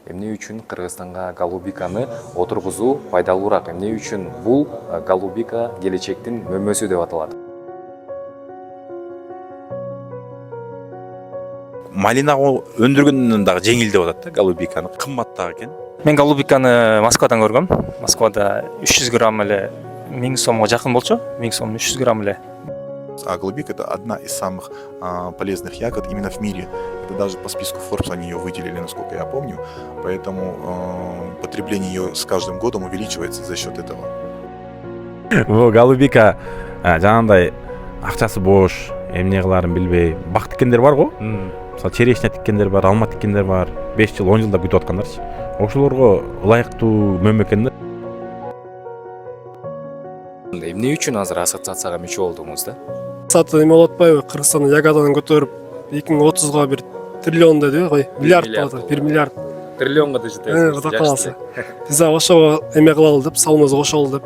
эмне үчүн Кыргызстанга голубиканы отургузуу пайдалуураак, эмне үчүн бул голубика келечектин мөмөсү деп аталат. Малинага өндүргөндөн дагы жеңил деп атат да, голубиканы. Кымбат дагы экен. Мен голубиканы Москвадан көргөм. Москвада 300 грамм эле 1000 сомго жакын болчу. 1000 сом 300 грамм эле. А голубика — это одна из самых полезных ягод именно в мире. Это даже по списку Forbes они ее выделили, насколько я помню. Поэтому потребление ее с каждым годом увеличивается за счет этого. Бул голубика жанагындай акчасы бош, эмне кыларын билбей бак тиккендер бар го. Мисалы черешня тиккендер бар, алма тиккендер бар. 5 жыл, 10 жылда күтүп аткандарчы. Ошолорго ылайыктуу мөмө экен да. Эмне үчүн азыр ассоциацияга мүчө болдуңуз да? Саты эме болуп атпайбы? Кыргызстандын ягадан көтөрүп 2030-га 1 триллион деди го, миллиард болот, 1 миллиард. Триллионго да жетесиз. Кудай кааласа. Биз ошого эме кылалы деп, салымыбызды кошолу деп.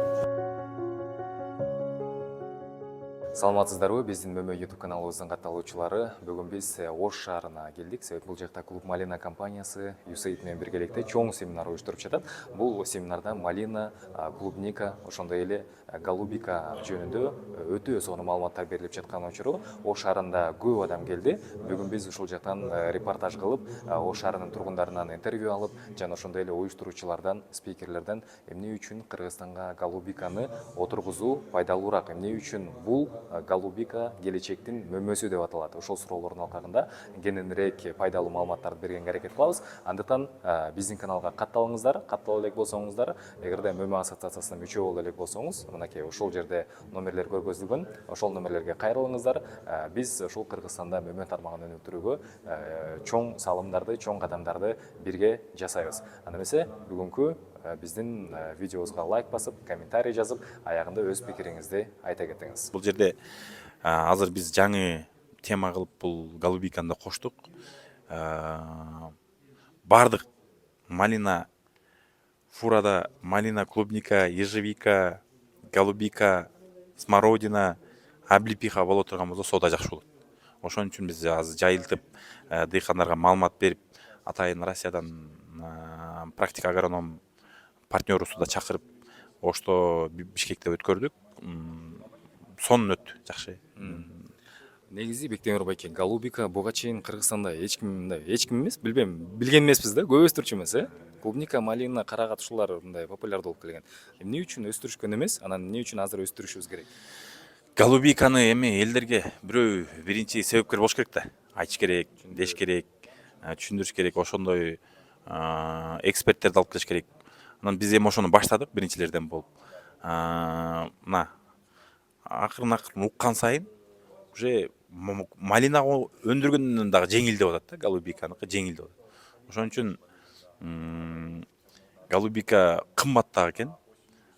Саламатсыздарбы, биздин Мөмө YouTube каналыбыздын катталуучулары. Бүгүн биз Ош шаарына келдик. Себеп бул жакта Клуб Малина компаниясы USAID менен биргеликте чоң семинар уюштуруп жатат. Бул семинарда малина, клубника, ошондой эле голубика жөнүндө өтө сонун маалыматтар берилип жаткан учуру Ош шаарында көп адам келди. Бүгүн биз ушул жактан репортаж кылып, Ош шаарынын тургундарынан интервью алып, жана ошондой эле уюштуруучулардан, спикерлерден эмне үчүн Кыргызстанга голубиканы отургузуу пайдалуураак, эмне үчүн бул голубика келечектин мөмөсү деп аталат. Ошол суроолордун алкагында кененирээк пайдалуу маалыматтарды бергенге аракет кылабыз. Андыктан биздин каналга катталыңыздар, каттала элек болсоңуздар, эгерде Мөмө ассоциациясына мүчө боло элек болсоңуз, мынакей ошол жерде номерлер көргөзүлгөн, ошол номерлерге кайрылыңыздар. Биз ошол Кыргызстанда мөмө тармагын өнүктүрүүгө чоң салымдарды, чоң кадамдарды бирге жасайбыз. Анда эмесе бүгүнкү биздин видеобузга лайк басып, комментарий жазып, аягында өз пикириңизди айта кетиңиз. Бул жерде азыр биз жаңы тема кылып бул голубиканы коштук. Бардык малина фурада, малина, клубника, ежевика, голубика, смородина, облепиха боло турган болсо соода жакшы болот. Ошон үчүн биз азыр жайылтып дыйкандарга маалымат берип, атайын Россиядан практика агроном партнерубузду да чакырып, Ошто Бишкекте өткөрдүк. Сонун өттү, жакшы. Негизи Бектемир байке, голубика буга чейин Кыргызстанда эч ким эмес, билбейм, билген эмеспиз да, көп өстүрчү эмес, Клубника, малина, карагат ушулар мындай популярдуу болуп келген. Эмне үчүн өстүрүшкөн эмес, анан эмне үчүн азыр өстүрүшүбүз керек? Голубиканы эми элдерге бирөө биринчи себепкер болуш керек да. Айтыш керек, деш керек, түшүндүрүш керек, ошондой эксперттерди алып келиш керек. Анан биз эми ошону баштадык биринчилерден болуп. Мына акырын уккан сайын уже малинага өндүргөндөн дагы жеңил деп атат да, голубиканыкы жеңил деп атат. Ошон үчүн голубика кымбат дагы экен.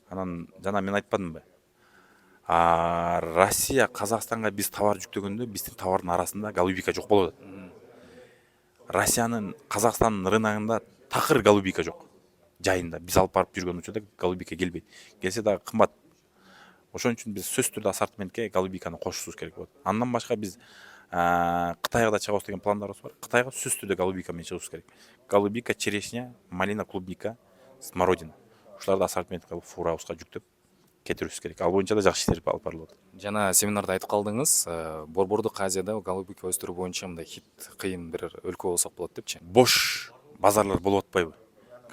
Анан жана мен айтпадымбы? Россия Казакстанга биз товар жүктөгөндө биздин товардын арасында голубика жок болот. Россиянын Казакстандын рыногунда такыр голубика жок. Жайында биз алып барып жүргөн учурда голубика келбейт. Келсе дагы кымбат. Ошон үчүн биз сөзсүз түрдө ассортиментке голубиканы кошушубуз керек болот. Андан башка биз Кытайга да чыгабыз деген пландарыбыз бар. Кытайга сөзсүз түрдө голубика менен чыгышыбыз керек. Голубика, черешня, малина, клубника, смородина. Ушуларды ассортимент кылып фурабызга жүктөп кетирүүбүз керек. Ал боюнча да жакшы иштер алып барылып атат. Жана семинарда айтып калдыңыз, Борбордук Азияда голубика өстүрүү боюнча мындай хит кыйын бир өлкө болсок болот депчи. Бош базарлар болуп атпайбы?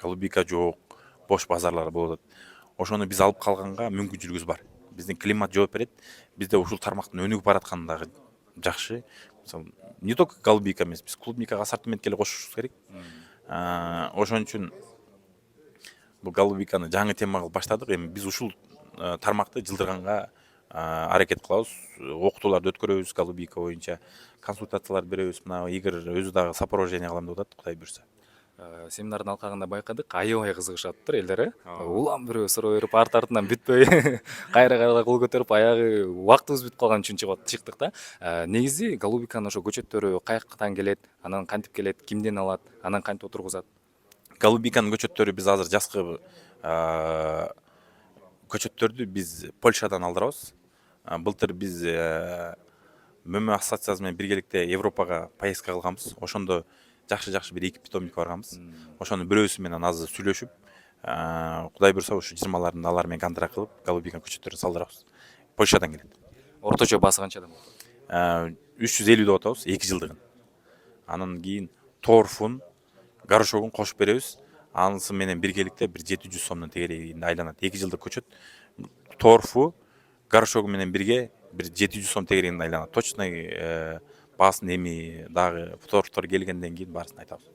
Голубика жок, бош базарлар болуп атат. Ошону биз алып калганга мүмкүнчүлүгүбүз бар. Биздин климат жооп берет. Бизде ушул тармактын өнүгүп баратканы дагы жакшы. Мисалы, не только голубика эмес, биз клубникага ассортиментке эле кошушубуз керек. Ошон үчүн бул голубиканы жаңы тема кылып баштадык. Эми биз ушул тармакты жылдырганга аракет кылабыз. Окутууларды өткөрөбүз голубика боюнча, консультациялар беребиз. Мына Игорь өзү дагы сопровождение кылам деп атат, Кудай буйрса. Семинардын алкагында байкадык, аябай кызыгышаттыр элдер, улам бирөө суроо берип, артынан бүтпөй, кайра кол көтөрүп, аягы убактыбыз бүтүп калган үчүн чыктык да. Негизи голубиканын ошо көчөттөрү каяктан келет, анан кантип келет, кимден алат, анан кантип отургузат? Голубиканын көчөттөрү биз азыр жазкы көчөттөрдү биз Польшадан алдырабыз. Былтыр биз Мөмө ассоциациясы менен биргеликте Европага поездка кылганбыз. Ошондо жакшы бир 2 питомник барганбыз. Ошонун бирөөсү менен азыр сүйлөшүп, Кудай буйрса ушу 20-ларында алар менен контракт кылып, голубика көчөттөрүн салдырабыз. Польшадан келет. Орточо басы канчадан болот? 350 деп атабыз 2 жылдыгын. Анан кийин торфун, горошогун кошуп беребиз. Анысы менен биргеликте бир 700 сомдон тегерегинде айланат. 2 жылдык көчөт. Торфу, горошогу менен бирге бир 700 сом тегерегинде айланат. Точно баасын эми дагы торфтор келгенден кийин баарысын айтабыз.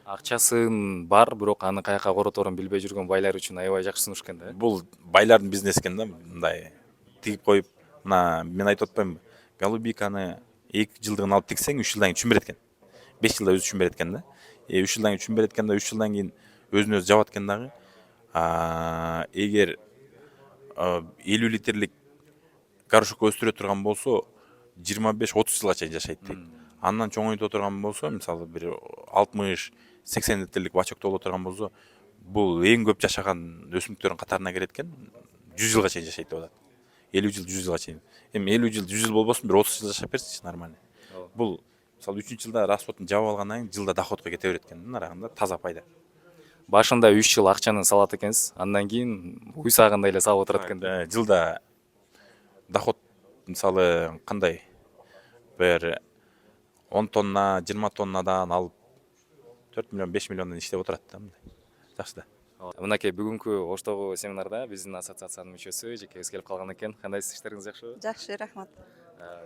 Акчасын бар, бирок аны каяка короторун билбей жүргөн байлар үчүн аябай жакшы сунуш экен да. Бул байлардын бизнеси экен да, мындай тигип коюп, мына мен айтып атпаймынбы? Голубиканы 2 жылдыгын алып тиксең 3 жылдан кийин түшүн берет экен. 5 жылда өзү түшүн берет экен да. 3 жылдан кийин түшүн берет экен да, 3 жылдан кийин өзүн өзү жабат экен дагы. Эгер 50 литрлик горошок өстүрө турган болсо 25-30 жылга чейин жашайт дейт. Андан чоңойто турган болсо, мисалы бир 60-80 литрлик бачокто боло турган болсо, бул эң көп жашаган өсүмдүктөрдүн катарына кирет экен. 100 жылга чейин жашайт деп атат. 50 жыл, 100 жылга чейин. Эми 50 жыл, 100 жыл болбосун, бир 30 жыл жашап берсичи нормально. Бул мисалы 3-жылда расходун жабып алгандан кийин жылда доходко кете берет экен, нарагында таза пайда. Башында 3 жыл акчаны салат экенсиз, андан кийин уйсагандай эле салып отурат экен да. Жылда доход мисалы кандай бир 10 тонна, 20 тоннадан алып 4 миллион, 5 миллиондон иштеп отурат да, мындай. Жакшы да. Мынакей бүгүнкү Оштогу семинарда биздин ассоциациянын мүчөсү жекебиз келип калган экен. Кандайсыз, иштериңиз жакшыбы? Жакшы, рахмат.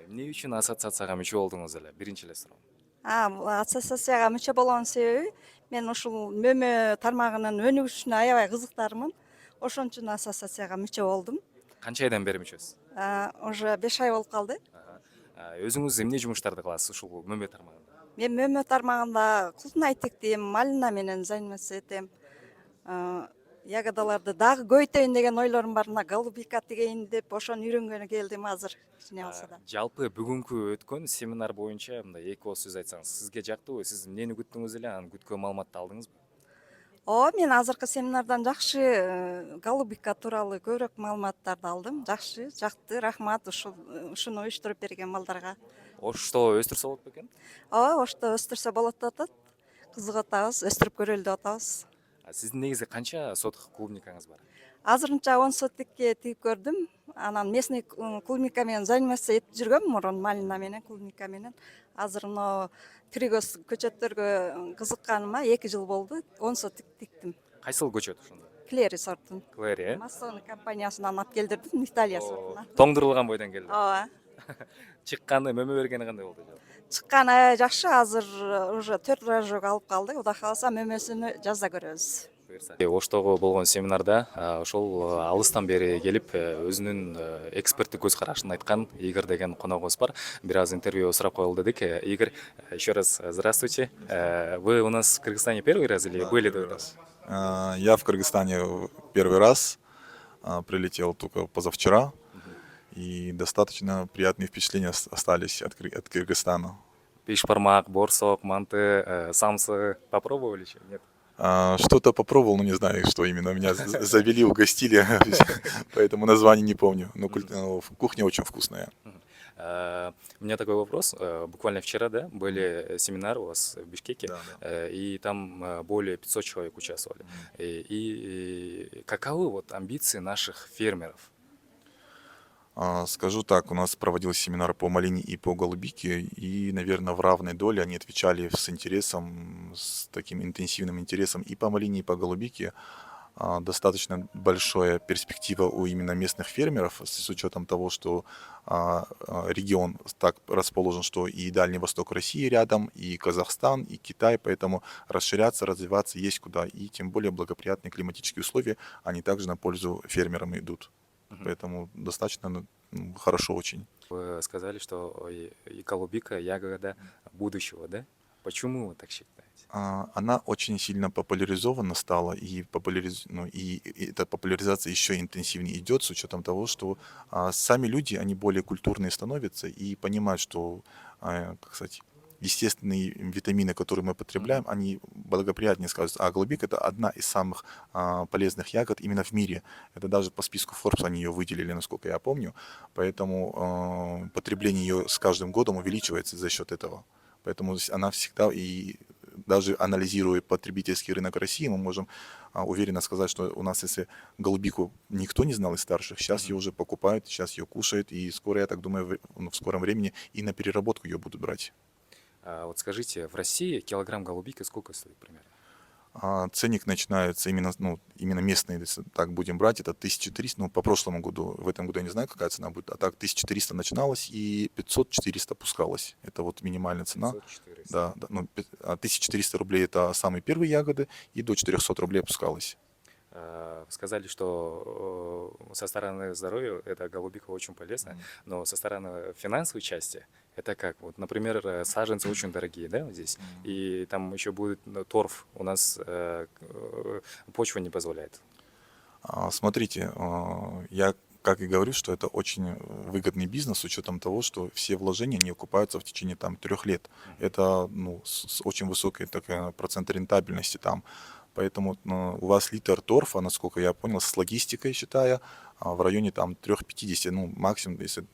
Эмне үчүн ассоциацияга мүчө болдуңуз эле? Биринчи эле суроо. Ассоциацияга мүчө болгон себеби мен ушул мөмө тармагынын өнүгүшүнө аябай кызыктармын. Ошон үчүн ассоциацияга мүчө болдум. Канча айдан бери мүчөсүз? Уже 5 ай болуп калды. Өзүңүз эмне жумуштарды кыласыз ушул мөмө тармагында? Мен мөмө тармагында култунай тиктим, малина менен заниматься этем. Ягодаларды дагы көбөйтөйүн деген ойлорум бар. Мына голубика тигейин деп ошону үйрөнгөнү келдим азыр. Кичине болсо да. Жалпы бүгүнкү өткөн семинар боюнча мындай эки ооз сөз айтсаңыз, сизге жактыбы? Сиз эмнени күттүңүз эле, анан күткөн маалыматты алдыңызбы? Мен азыркы семинардан жакшы голубика тууралуу көбүрөөк маалыматтарды алдым. Жакшы, жакты, рахмат ушуну уюштуруп берген балдарга. Ошто өстүрсө болот бекен? Ошто өстүрсө болот деп атат. Кызыгып атабыз, өстүрүп көрөлү деп атабыз. Сиздин негизи канча соток клубникаңыз бар? Азырынча 10 сотикке тигип көрдүм. Анан местный клубника менен заниматься этип жүргөм мурун, малина менен, клубника менен. Азыр мына тригоз көчөттөргө кызыкканыма 2 жыл болду. 10 сотик тиктим. Кайсыл көчөт ошондо? Клери сортун. Клери, Массоны компаниясынан алып келдирдим, Италия сортуна. тоңдурулган бойдон келди. Ооба. Чыкканы, мөмө бергени кандай болду? Чыккан аябай жакшы. Азыр уже 4 рожок алып калды. Кудай кааласа мөмөсүнү жазда көрөбүз. Оштогу болгон семинарда ошол алыстан бери келип өзүнүн эксперттик көз карашын айткан Игорь деген коногубуз бар. Бир аз интервью сурап коелу дедик. Игорь, еще раз здравствуйте. Вы у нас в Кыргызстане первый раз или были до этого? Я в Кыргызстане первый раз, прилетел только позавчера, и достаточно приятные впечатления остались от Кыргызстана. Бешбармак, борсок, манты, самсы попробовали еще? Нет? Что-то попробовал, но не знаю, что именно. Меня завели, угостили, поэтому название не помню. Но кухня очень вкусная. У меня такой вопрос. Буквально вчера, да, были семинары у вас в Бишкеке, и там более 500 человек участвовали. И каковы вот амбиции наших фермеров? Скажу так, у нас проводился семинар по малине и по голубике, и, наверное, в равной доле они отвечали с интересом, с таким интенсивным интересом и по малине, и по голубике. Достаточно большая перспектива у именно местных фермеров, с учетом того, что регион так расположен, что и Дальний Восток России рядом, и Казахстан, и Китай, поэтому расширяться, развиваться есть куда, и тем более благоприятные климатические условия, они также на пользу фермерам идут. Поэтому достаточно хорошо очень. Вы сказали, что и голубика ягода будущего, да? Почему вы так считаете? Она очень сильно популяризована стала, и эта популяризация еще интенсивнее идет с учетом того, что сами люди, они более культурные становятся и понимают, что, как сказать, естественные витамины, которые мы потребляем, они благоприятнее сказываются. А голубика — это одна из самых полезных ягод именно в мире. Это даже по списку Forbes они ее выделили, насколько я помню. Поэтому потребление ее с каждым годом увеличивается за счет этого. Поэтому она всегда и даже анализируя потребительский рынок России, мы можем уверенно сказать, что у нас, если голубику никто не знал из старших, сейчас ее уже покупают, сейчас ее кушают, и скоро, я так думаю, в скором времени и на переработку ее будут брать. Вот скажите, в России килограмм голубики сколько стоит примерно? Ценник начинается именно местный, если так будем брать, это 1300, ну, по прошлому году, в этом году я не знаю, какая цена будет, а так 1400 начиналось и 500-400 пускалось. Это вот минимальная цена. 500-400. Да, 1400 рублей это самые первые ягоды, и до 400 рублей опускалось. Вы сказали, что со стороны здоровья эта голубика очень полезна, но со стороны финансовой части это как? Вот, например, саженцы очень дорогие, да, вот здесь, и там еще будет торф, у нас почва не позволяет. Смотрите, я как и говорю, что это очень выгодный бизнес с учетом того, что все вложения не окупаются в течение 3 лет. Это с очень высокой процент рентабельности там. Поэтому у вас литр торфа, насколько я понял, с логистикой считая, в районе 3,50, максимум, если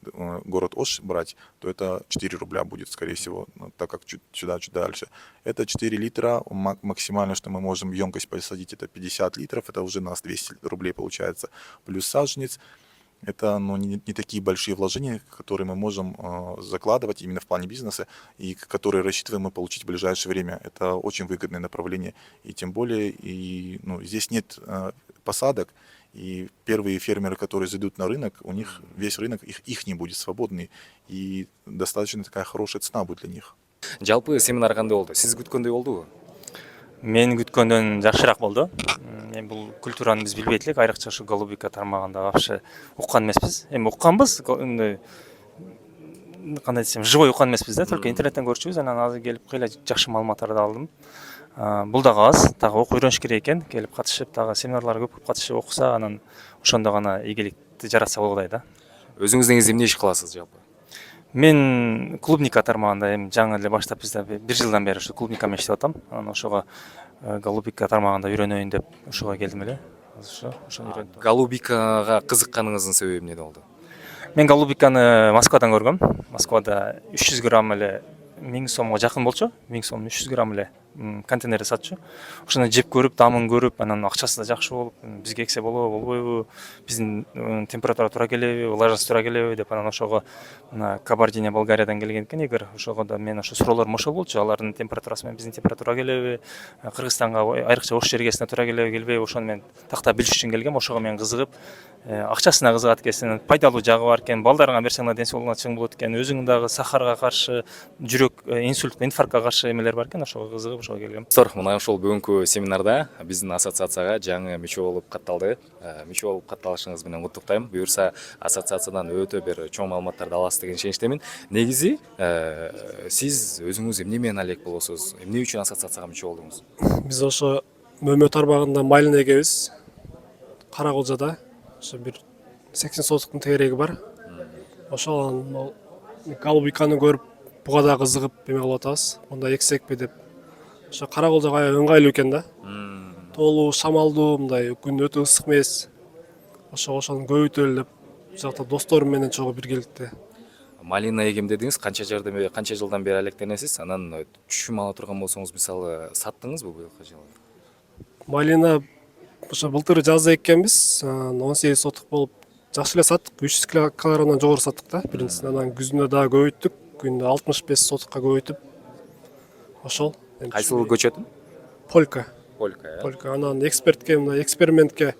город Ош брать, то это 4 рубля будет, скорее всего, так как чуть дальше. Это 4 литра, максимально, что мы можем емкость посадить, это 50 литров, это уже у нас 200 рублей получается, плюс саженец. Это не такие большие вложения, которые мы можем закладывать именно в плане бизнеса и которые рассчитываем мы получить в ближайшее время. Это очень выгодное направление. И тем более здесь нет посадок. И первые фермеры, которые зайдут на рынок, у них весь рынок их не будет свободный. И достаточно такая хорошая цена будет для них. Жалпы семинар кандай болду? Сиз күткөндөй болдубу? Мен күткөндөн жакшыраак болду. Эми бул культураны биз билбейт элек, айрыкча ушу голубика тармагында вообще уккан эмеспиз. Эми укканбыз, кандай десем, живой уккан эмеспиз да, только интернеттен көрчүбүз, анан азыр келип кыйла жакшы маалыматтарды алдым. Бул дагы аз, дагы окуп үйрөнүш керек экен, келип катышып, дагы семинарларга көп катышып окуса, анан ошондо гана ийгиликти жаратса болот да. Өзүңүз негизи эмне иш кыласыз жалпы? Мен клубника тармагында эми жаңы эле баштап бизде 1 жылдан бери ушу клубника менен иштеп атам. Анан ошого голубика тармагында үйрөнөйүн деп ошого келдим эле. Ошону үйрөндүм. Голубикага кызыкканыңыздын себеби эмнеде болду? Мен голубиканы Москвадан көргөм. Москвада 300 грамм эле 1000 сомго жакын болчу. 1000 сом 300 грамм эле контейнерде сатчу. Ошону жеп көрүп, дамын көрүп, анан акчасы да жакшы болуп, бизге эксе болобу, болбойбу, биздин температура туура келеби, влажность туура келеби деп анан ошого Кабардине Болгариядан келген экен Игорь. Ошого да мен ошо суроолорум ошол болчу. Алардын температурасы менен биздин температура келеби, Кыргызстанга айрыкча Ош жергесине туура келеби, келбейби, ошону мен тактап билиш үчүн келгем. Ошого мен кызыгып, акчасына кызыгат экенсиң, пайдалуу жагы бар экен, балдарыңа берсең да ден соолугуна чың болот экен, өзүң дагы сахарга каршы, жүрөк инсульт, инфарктка каршы эмелер бар экен, ошого кызыгып ошого келгем. Мына ошол бүгүнкү семинарда биздин ассоциацияга жаңы мүчө болуп катталды. Мүчө болуп катталышыңыз менен куттуктайм. Буюрса ассоциациядан өтө бир чоң маалыматтарды аласыз деген ишеничтемин. Негизи сиз өзүңүз эмне менен алек болосуз? Эмне үчүн ассоциацияга мүчө болдуңуз? Биз ошо мөмө тармагында майлин эгебиз. Каракулжада ошо бир 80 сотуктун тегереги бар. Ошол голубиканы көрүп, буга да кызыгып эме кылып атабыз. Мындай эксекпи деп. Ошо Каракулжага ыңгайлуу экен да. Тоолуу, шамалдуу, мындай күн өтө ысык эмес. Ошону көбөйтөлү деп, жакта досторум менен чогуу биргеликте. Малина эгем дедиңиз, канча жылдан бери алектенесиз? Анан түшүм ала турган болсоңуз, мисалы, саттыңызбы быйылкы жылы? Малина ошо былтыр жазда эккенбиз, 18 сотук болуп жакшы эле саттык, 300 килограммдан жогору саттык да. Биринчисин анан күзүндө дагы көбөйттүк, күндө 65 сотукка көбөйтүп. Ошол. Кайсыл көчөтүн? Полька. Полька. Анан экспериментке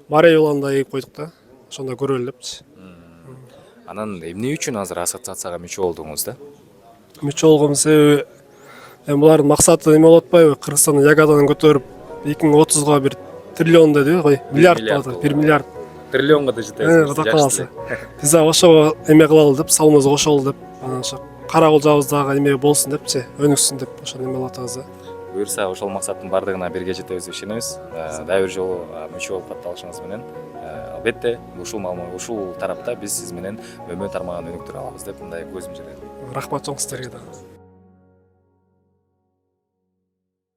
Марейоланда эгип койдук да. Ошондо көрөлү депчи. Анан эмне үчүн азыр ассоциацияга мүчө болдуңуз да? Мүчө болгон себеби булардын максаты эме болуп атпайбы? Кыргызстандын ягоданын көтөрүп 2030га бир триллион дедиби кой? Миллиард болот, 1 миллиард. Триллионго да жетесиз. Кудай кааласа. Биз ошого эме кылалы деп, салымыбызды кошолу деп, анан ошо Каракулжабыздагы эме болсун депчи, өнүксүн деп ошону эме кылып атабыз да. Буюрса ошол максаттын бардыгына бирге жетебиз деп ишенебиз. Дагы бир жолу мүчө болуп катталышыңыз менен албетте ушул тарапта биз сиз менен мөмө тармагын өнүктүрө алабыз деп мындай көзүм жетет. Рахмат чоң сиздерге да.